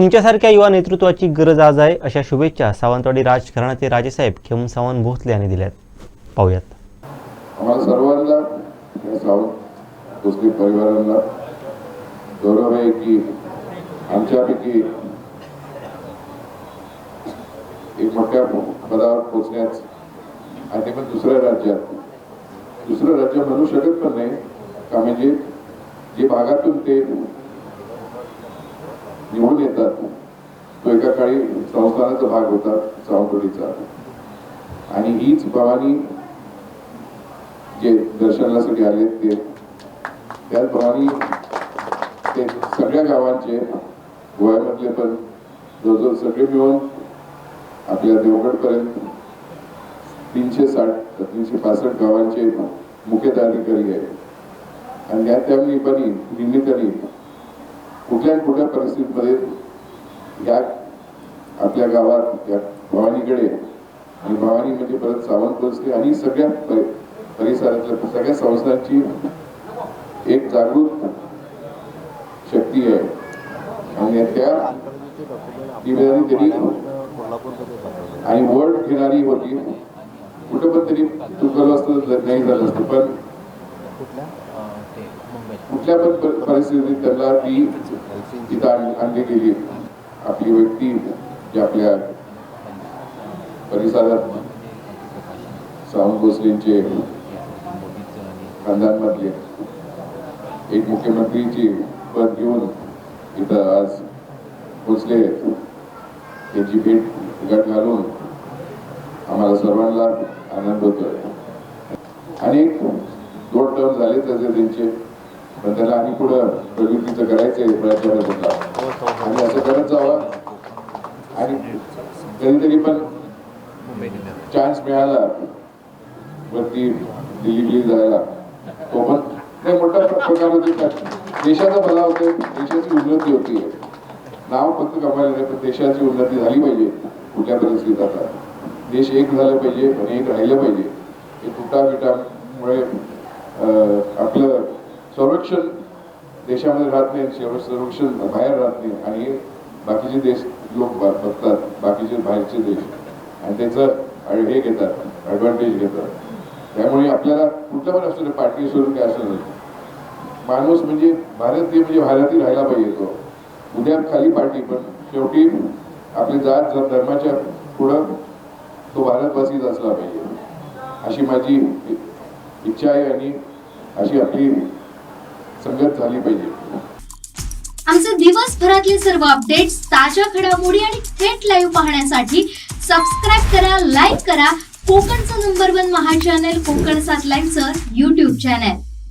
तुमच्यासारख्या युवा नेतृत्वाची गरज आज आहे, अशा शुभेच्छा सावंतवाडी राजघराण्याचे राजेसाहेब खेम सावंत भोसले यांनी दिल्यात. पाहूयात. आम्हाला सर्वांना या सावंत भोसले परिवारांना गौरव आहे की आमच्यापैकी एक मोठ्या पदावर पोहोचण्यास आणि पण दुसरं राज्य म्हणू शकत पण नाही का, म्हणजे जे भागातून ते निवडून येतात तो एका काळी संस्थानाचा भाग होता सावंतवाडीचा, आणि हीच भवानी जे दर्शनासाठी आले ते त्याच भवानी ते सगळ्या गावांचे गोव्यामधले पण जवळजवळ सगळे मिळून आपल्या देवगडपर्यंत 365 गावांचे मुख्याधिकारी आहे. आणि त्या निमित्ताने कुठल्या परिस्थितीमध्ये या आपल्या गावात या भवानीकडे, आणि भवानी म्हणजे परत सावंत भोसले आणि सगळ्या परिसरातल्या सगळ्या संस्थांची एक जागृत शक्ती आहे. आणि त्या त्यांनी आणि वर्ड घेणारी होती. कुठं पण तरी चुकलं असतं, नाही झालं असतं, पण कुठल्या पण परिस्थितीत त्यांना ती तिथं आणली गेली. आपली व्यक्ती जी आपल्या परिसरात सावंत भोसलेंचे खानदानमधले एक मुख्यमंत्रीची पद घेऊन इथं आज पोचले, त्यांची भेट गाठ घालून आम्हाला सर्वांना आनंद होतोय. अनेक 2 टर्म झाले त्यांचे, पण त्याला आणि पुढं प्रगतीचं करायचंय राज्याला, आणि असं करत जावं. आणि कधीतरी पण चान्स मिळाला वरती दिल्ली जायला, तो पण नाही मोठ्या प्रकारामध्ये देशाचा भला होतोय, देशाची उन्नती होती. नाव फक्त कमायला नाही, पण देशाची उन्नती झाली पाहिजे. कुठल्या परिस्थितीत आता देश एक झालं पाहिजे आणि एक राहिलं पाहिजे. हे तुटाबिटामुळे आपलं संरक्षण देशामध्ये राहत नाही, संरक्षण बाहेर राहत नाही, आणि बाकीचे देश लोक बघतात, बाकीचे बाहेरचे देश, आणि त्याचं हे घेतात, ॲडव्हान्टेज घेतात. त्यामुळे आपल्याला कुठलं पण असं पार्टी सोडून काय असं नाही, माणूस म्हणजे भारतीय म्हणजे भारतीय राहायला पाहिजे. तो उद्या खाली पार्टी, पण शेवटी आपल्या जात धर्माच्या पुढं तो भारतवासीच असला पाहिजे, अशी माझी इच्छा आहे, आणि अशी आपली संगत झाली पाहिजे. आमचे दिवसभरातले सर्व अपडेट्स, ताज्या घडामोडी आणि थेट लाईव्ह पाहण्यासाठी सबस्क्राईब करा, लाईक करा कोकणचं नंबर 1 महा चॅनल कोकण 7 लाईनचं YouTube चॅनल.